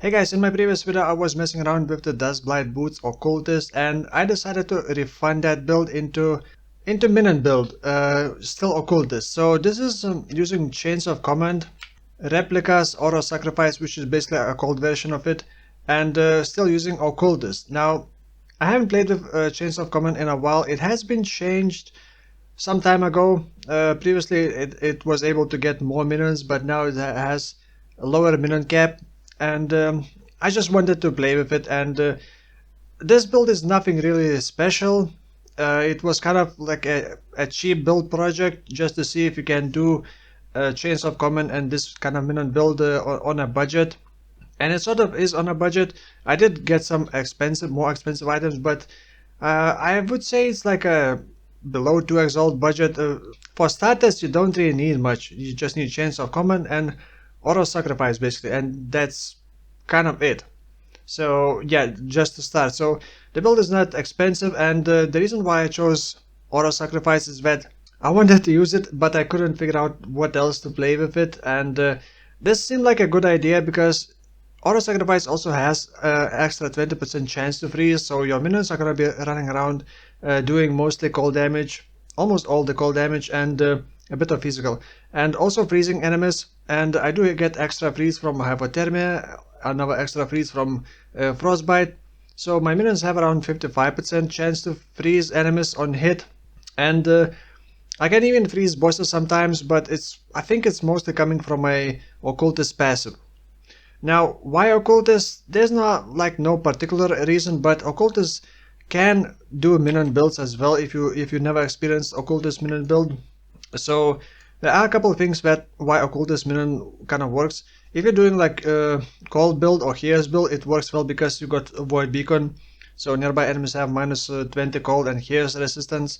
Hey guys, in my previous video I was messing around with the Duskblight Boots Occultist and I decided to refine that build into minion build, still Occultist. So this is using Chains of Command, Replica's Oro Sacrifice, which is basically a cold version of it, and still using Occultist. Now, I haven't played with Chains of Command in a while. It has been changed some time ago. Previously it was able to get more minions, but now it has a lower minion cap. And I just wanted to play with it, and this build is nothing really special. It was kind of like a cheap build project just to see if you can do Chains of Command and this kind of minion build on a budget. And it sort of is on a budget. I did get some more expensive items, but I would say it's like a below 2 Exile budget. For starters, you don't really need much. You just need Chains of Command and Oro Sacrifice basically, and that's kind of it. So yeah, just to start. So the build is not expensive, and the reason why I chose Oro Sacrifice is that I wanted to use it, but I couldn't figure out what else to play with it, and this seemed like a good idea because Oro Sacrifice also has extra 20% chance to freeze, so your minions are gonna be running around doing mostly cold damage, almost all the cold damage, and a bit of physical, and also freezing enemies. And I do get extra freeze from hypothermia, another extra freeze from frostbite. So my minions have around 55% chance to freeze enemies on hit, and I can even freeze bosses sometimes, but I think it's mostly coming from my Occultist passive. Now, why Occultist? There's no particular reason, but Occultist can do minion builds as well if you never experienced Occultist minion build. So there are a couple of things why Occultist minion kind of works. If you're doing like cold build or Chaos build, it works well because you got Void Beacon, so nearby enemies have minus 20 cold and Chaos resistance,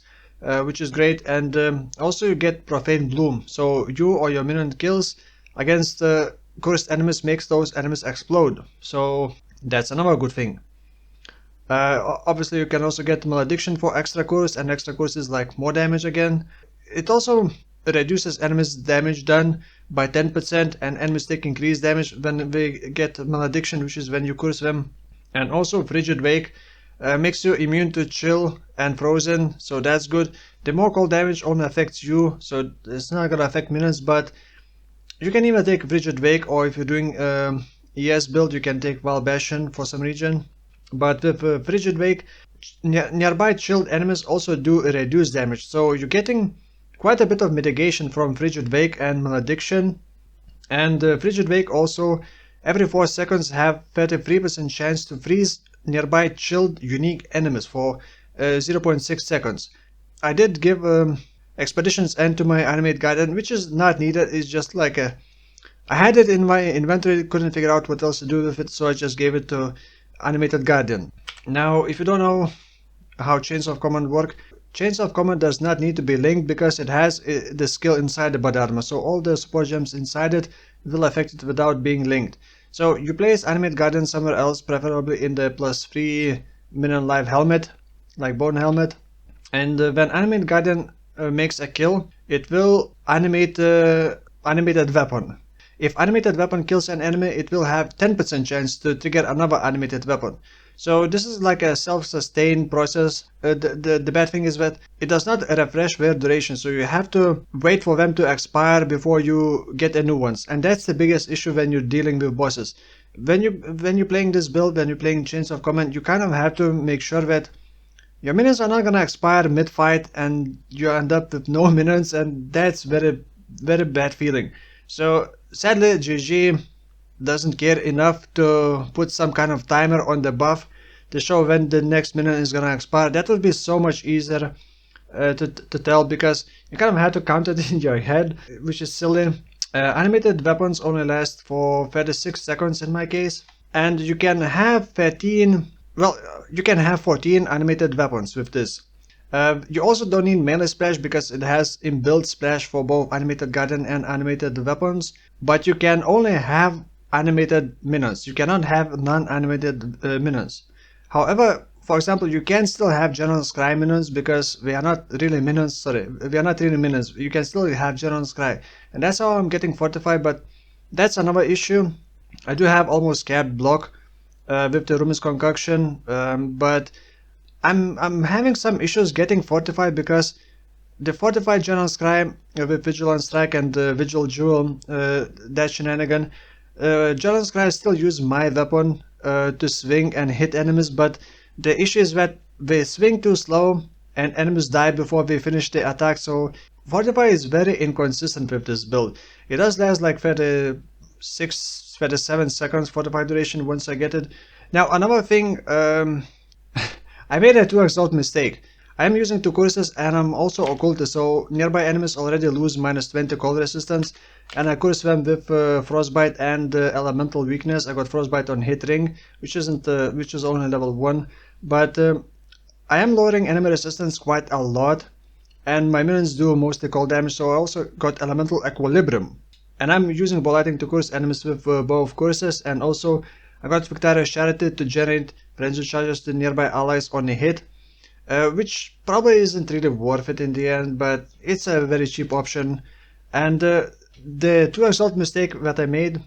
which is great. And also you get Profane Bloom, so you or your minion kills against cursed enemies makes those enemies explode, so that's another good thing. Obviously you can also get Malediction for extra curse, and extra curse is like more damage again. It also reduces enemies damage done by 10%, and enemies take increased damage when they get Malediction, which is when you curse them. And also Frigid Wake makes you immune to chill and frozen, so that's good. The more cold damage only affects you, so it's not gonna affect minions, but you can even take Frigid Wake, or if you're doing ES build, you can take Wild Bastion for some region. But with Frigid Wake, nearby chilled enemies also do reduce damage, so you're getting quite a bit of mitigation from Frigid Wake and Malediction. And Frigid Wake also every 4 seconds have 33% chance to freeze nearby chilled unique enemies for 0.6 seconds. I did give Expedition's End to my Animate Guardian, which is not needed. It's just like I had it in my inventory, couldn't figure out what else to do with it, so I just gave it to Animated Guardian. Now, if you don't know how Chains of Command work, Chains of Command does not need to be linked because it has the skill inside the body armor, so all the support gems inside it will affect it without being linked. So you place Animate Guardian somewhere else, preferably in the +3 minion life helmet, like Bone Helmet, and when Animate Guardian makes a kill, it will animate animated weapon. If animated weapon kills an enemy, it will have 10% chance to trigger another animated weapon. So this is like a self-sustained process. The bad thing is that it does not refresh their duration, so you have to wait for them to expire before you get a new ones. And that's the biggest issue when you're dealing with bosses. When you're playing this build, when you're playing Chains of Command, you kind of have to make sure that your minions are not gonna expire mid-fight and you end up with no minions, and that's very, very bad feeling. So sadly, GG doesn't care enough to put some kind of timer on the buff to show when the next minion is gonna expire. That would be so much easier to tell, because you kind of have to count it in your head, which is silly. Animated weapons only last for 36 seconds in my case, and you can have 14 animated weapons with this. You also don't need melee splash because it has inbuilt splash for both animated guardian and animated weapons, but you can only have animated minions. You cannot have non-animated minions. However, for example, you can still have General Scry minions because we are not really minions. You can still have General Scry, and that's how I'm getting fortified, but that's another issue. I do have almost capped block with the Rumi's Concoction, but I'm having some issues getting fortified because the fortified General Scry with Vigil on Strike and Vigil Jewel, that shenanigan, General Scry still use my weapon to swing and hit enemies, but the issue is that they swing too slow and enemies die before they finish the attack, so Fortify is very inconsistent with this build. It does last like 36, 37 seconds Fortify duration once I get it. Now another thing, I made a 2 exalt mistake. I am using 2 curses and I'm also Occultist, so nearby enemies already lose -20 cold resistance, and I curse them with Frostbite and Elemental Weakness. I got Frostbite on hit ring, which is only level 1, but I am lowering enemy resistance quite a lot, and my minions do mostly cold damage, so I also got Elemental Equilibrium. And I'm using Ball Lightning to curse enemies with both curses, and also I got Victorious Charity to generate frenzy charges to nearby allies on a hit. Which probably isn't really worth it in the end, but it's a very cheap option. And the 2 exalt mistake that I made,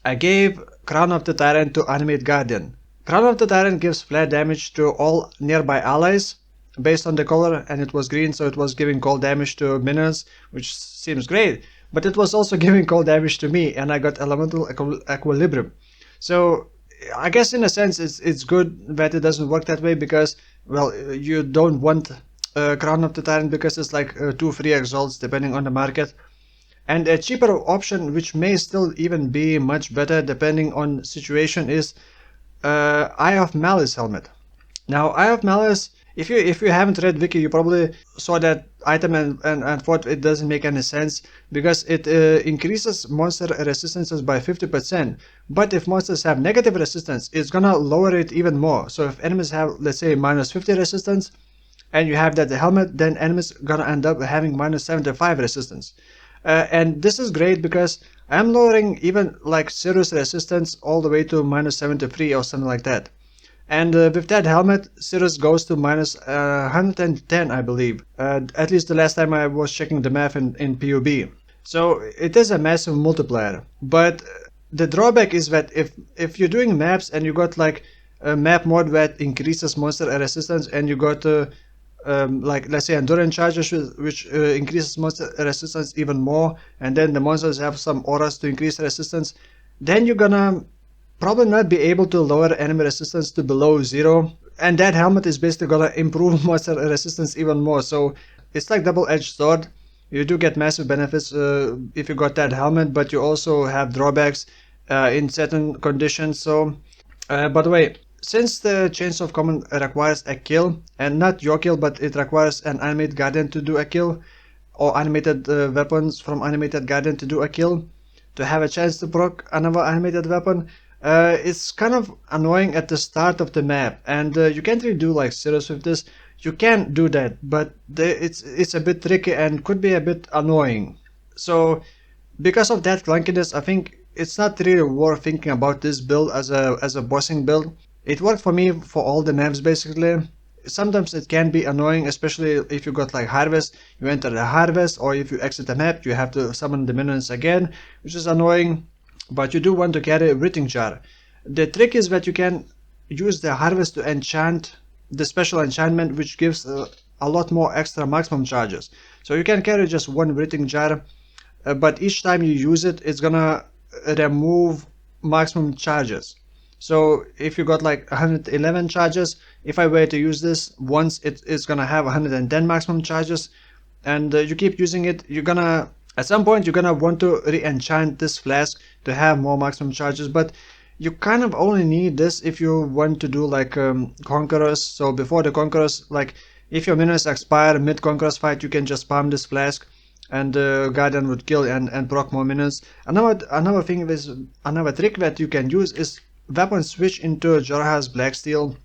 I gave Crown of the Tyrant to Animate Guardian. Crown of the Tyrant gives flat damage to all nearby allies based on the color, and it was green, so it was giving cold damage to minions, which seems great, but it was also giving cold damage to me, and I got Elemental Equilibrium. So I guess in a sense it's good that it doesn't work that way, because, well, you don't want Crown of the Tyrant because it's like 2 free exalts depending on the market. And a cheaper option, which may still even be much better depending on situation, is Eye of Malice helmet. Now, Eye of Malice, if you haven't read Wiki, you probably saw that item and thought it doesn't make any sense, because it increases monster resistances by 50%, but if monsters have negative resistance, it's gonna lower it even more. So if enemies have, let's say, -50 resistance, and you have that helmet, then enemies gonna end up having -75 resistance. And this is great because I'm lowering even like Cirrus resistance all the way to -73 or something like that. And with that helmet, Cirrus goes to -110, I believe. At least the last time I was checking the math in PUB. So it is a massive multiplier. But the drawback is that if you're doing maps and you got like a map mode that increases monster resistance, and you got like, let's say, endurance charges, which increases monster resistance even more, and then the monsters have some auras to increase resistance, then you're gonna probably not be able to lower enemy resistance to below 0, and that helmet is basically gonna improve monster resistance even more. So it's like double-edged sword. You do get massive benefits if you got that helmet, but you also have drawbacks in certain conditions. So by the way, since the Chains of Command requires a kill, and not your kill, but it requires an Animated Guardian to do a kill, or animated weapons from Animated Guardian to do a kill, to have a chance to proc another animated weapon, it's kind of annoying at the start of the map, and you can't really do like Cirrus with this. You can do that, but it's a bit tricky and could be a bit annoying. So because of that clunkiness, I think it's not really worth thinking about this build as a bossing build. It worked for me for all the maps basically. Sometimes it can be annoying, especially if you got like Harvest, you enter the Harvest, or if you exit the map, you have to summon the minions again, which is annoying. But you do want to carry Writhing Jar. The trick is that you can use the Harvest to enchant the special enchantment, which gives a lot more extra maximum charges. So you can carry just one Writhing Jar, but each time you use it, it's gonna remove maximum charges. So if you got like 111 charges, if I were to use this once, it's gonna have 110 maximum charges, and you keep using it, you're gonna, at some point, you're gonna want to re-enchant this flask to have more maximum charges. But you kind of only need this if you want to do like Conquerors. So before the Conquerors, like if your minions expire mid Conquerors fight, you can just spam this flask, and Guardian would kill and proc more minions. Another thing is, another trick that you can use is weapon switch into Jorah's Blacksteel.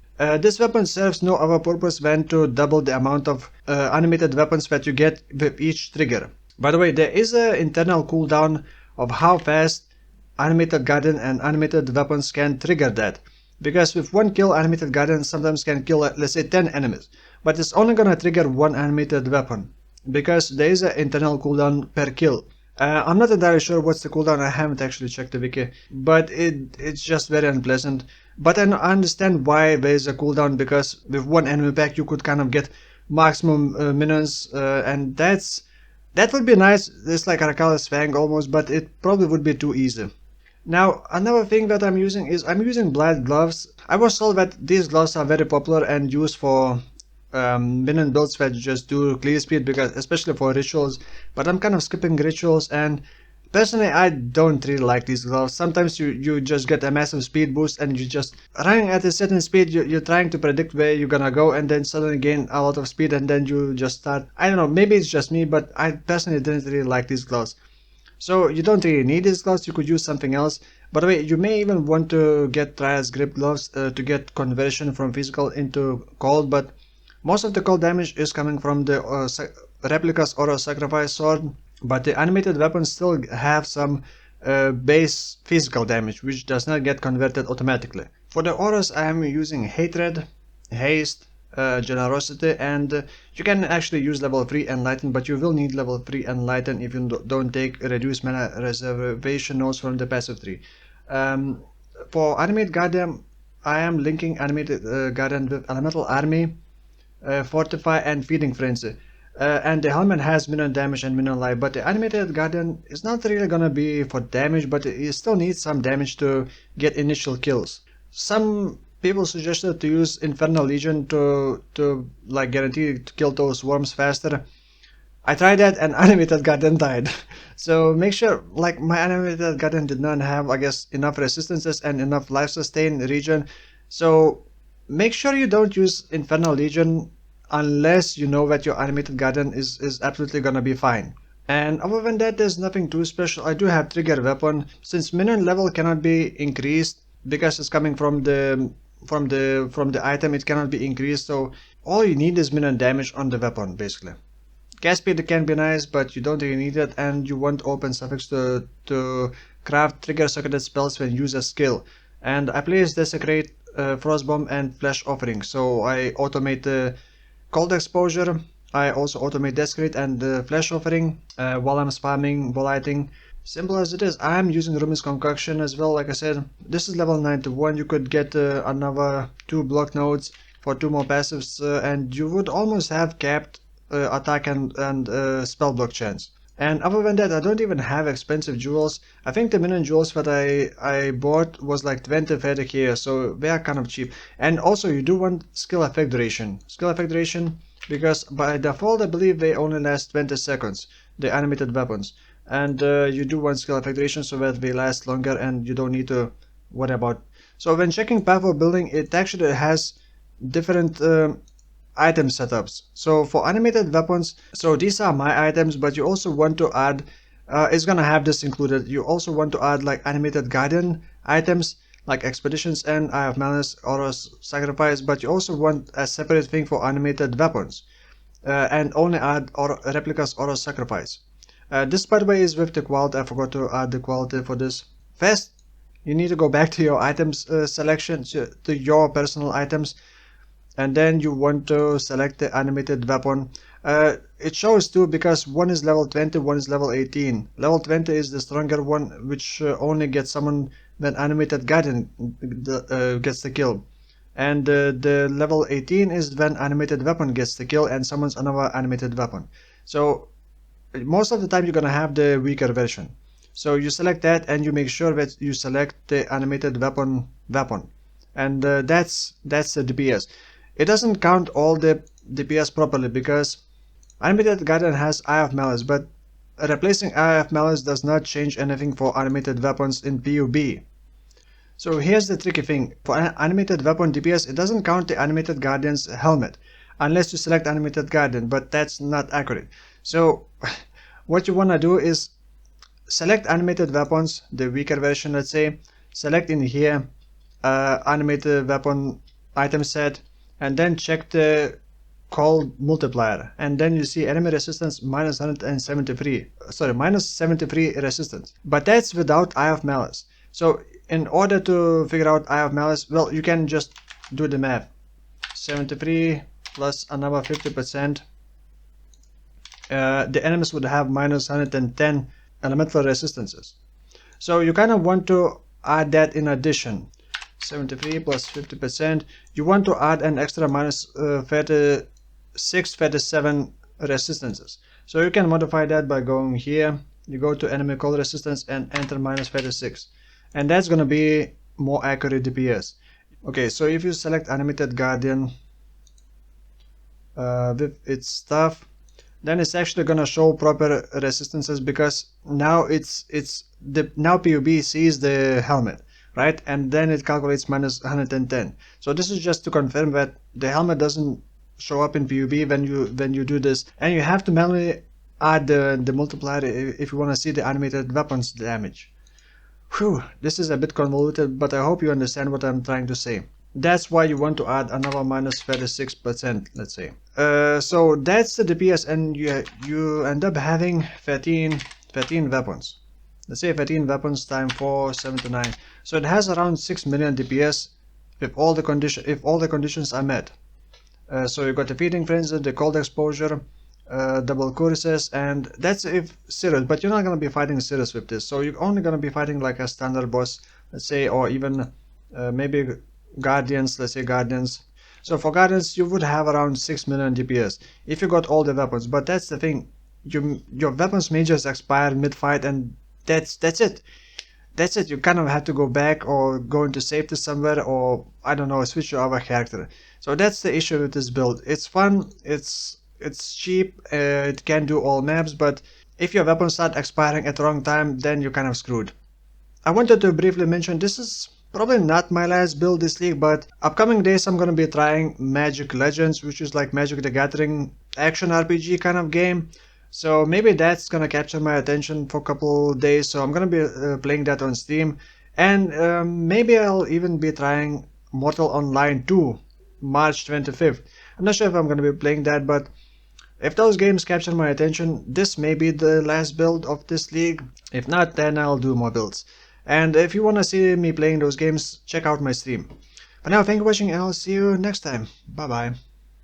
This weapon serves no other purpose than to double the amount of animated weapons that you get with each trigger. By the way, there is an internal cooldown of how fast Animated Guardian and animated weapons can trigger that. Because with one kill, Animated Guardian sometimes can kill, let's say, 10 enemies. But it's only gonna trigger one animated weapon, because there is an internal cooldown per kill. I'm not entirely sure what's the cooldown. I haven't actually checked the wiki, but it's just very unpleasant. But I understand why there's a cooldown, because with one enemy pack you could kind of get maximum minions, and that would be nice. It's like Arakalis Fang almost, but it probably would be too easy. Now, another thing that I'm using Blight gloves. I was told that these gloves are very popular and used for minion builds that just do clear speed, because especially for rituals, but I'm kind of skipping rituals, and personally I don't really like these gloves. Sometimes you just get a massive speed boost and you just running at a certain speed, you're trying to predict where you're gonna go, and then suddenly gain a lot of speed, and then you just start, I don't know, maybe it's just me, but I personally didn't really like these gloves. So you don't really need these gloves, you could use something else. By the way, you may even want to get Trias grip gloves to get conversion from physical into cold, but most of the cold damage is coming from the Replica's Oro Sacrifice Sword, but the animated weapons still have some base physical damage, which does not get converted automatically. For the auras, I am using Hatred, Haste, Generosity, and you can actually use level 3 Enlighten, but you will need level 3 Enlighten if you don't take reduced mana reservation nodes from the passive tree. For Animate Guardian, I am linking Animated Guardian with Elemental Army, Fortify, and Feeding Frenzy. And the helmet has minion damage and minion life, but the animated guardian is not really gonna be for damage, but it still needs some damage to get initial kills. Some people suggested to use Infernal Legion to like guarantee to kill those worms faster. I tried that and animated guardian died. So make sure, like, my animated guardian did not have, I guess, enough resistances and enough life sustain region. So make sure you don't use Infernal Legion unless you know that your animated guardian is absolutely gonna be fine. And other than that, there's nothing too special. I do have trigger weapon. Since minion level cannot be increased because it's coming from the item, it cannot be increased. So all you need is minion damage on the weapon, basically. Gas speed can be nice, but you don't really need it, and you want open suffix to craft trigger socketed spells when use a skill. And I place Desecrate, Frostbomb, and Flesh Offering, so I automate the Cold Exposure. I also automate Desecrate and the Flesh Offering while I'm spamming Voliting. Simple as it is. I'm using Rumi's Concoction as well. Like I said, this is level 91. You could get another 2 block nodes for 2 more passives, and you would almost have capped attack and spell block chance. And other than that, I don't even have expensive jewels. I think the minion jewels that I bought was like 20-30 here, so they are kind of cheap. And also you do want skill effect duration. Skill effect duration, because by default I believe they only last 20 seconds, the animated weapons. And you do want skill effect duration so that they last longer and you don't need to worry about. So when checking path of building, it actually has different item setups. So for animated weapons, so these are my items, but you also want to add, it's gonna have this included, you also want to add like animated guardian items like Expeditions and Eye of Malice, Oro's Sacrifice, but you also want a separate thing for animated weapons, and only add Replica's Oro's Sacrifice. This, by the way, is with the quality. I forgot to add the quality for this. First, you need to go back to your items selection, to your personal items, and then you want to select the animated weapon. It shows two, because one is level 20, one is level 18. Level 20 is the stronger one, which only gets summoned when animated guardian gets the kill. And the level 18 is when animated weapon gets the kill and summons another animated weapon. So most of the time you're gonna have the weaker version. So you select that and you make sure that you select the animated weapon, and that's the DPS. It doesn't count all the DPS properly, because animated guardian has Eye of Malice, but replacing Eye of Malice does not change anything for animated weapons in PUB. So here's the tricky thing. For an animated weapon DPS, it doesn't count the animated guardian's helmet unless you select animated guardian, but that's not accurate. So what you want to do is select animated weapons, the weaker version, let's say, select in here animated weapon item set, and then check the cold multiplier, and then you see enemy resistance minus 173, sorry, minus 73 resistance, but that's without Eye of Malice. So in order to figure out Eye of Malice, well, you can just do the math. 73 plus another 50%, the enemies would have minus 110 elemental resistances. So you kind of want to add that in addition. 73 plus 50%. You want to add an extra minus 36, 37 resistances. So you can modify that by going here. You go to enemy cold resistance and enter minus 36. And that's going to be more accurate DPS. Okay, so if you select animated guardian with its stuff, then it's actually gonna show proper resistances, because now now PUB sees the helmet, right? And then it calculates minus 110. So this is just to confirm that the helmet doesn't show up in PUB when you do this, and you have to manually add the multiplier if you want to see the animated weapons damage. Whew, this is a bit convoluted, but I hope you understand what I'm trying to say. That's why you want to add another minus 36%, let's say. So that's the DPS, and you end up having 13 weapons. Let's say 13 weapons times 4, 7 to 9. So it has around 6 million DPS if all the conditions are met. So you got the feeding frenzy, the cold exposure, double cuirass, and that's if Cirrus, but you're not going to be fighting Cirrus with this. So you're only going to be fighting like a standard boss, let's say, or even maybe Guardians, let's say Guardians. So for Guardians you would have around 6 million DPS if you got all the weapons, but that's the thing, your weapons may just expire mid-fight, and that's it. That's it. You kind of have to go back or go into safety somewhere, or I don't know, switch your other character. So that's the issue with this build. It's fun, it's cheap, it can do all maps, but if your weapons start expiring at the wrong time, then you're kind of screwed. I wanted to briefly mention this is probably not my last build this league, but upcoming days I'm gonna be trying Magic Legends, which is like Magic the Gathering action RPG kind of game. So maybe that's gonna capture my attention for a couple days, so I'm gonna be playing that on Steam. And maybe I'll even be trying Mortal Online 2, March 25th. I'm not sure if I'm gonna be playing that, but if those games capture my attention, this may be the last build of this league. If not, then I'll do more builds. And if you want to see me playing those games, check out my stream. For now, thank you for watching, and I'll see you next time. Bye bye.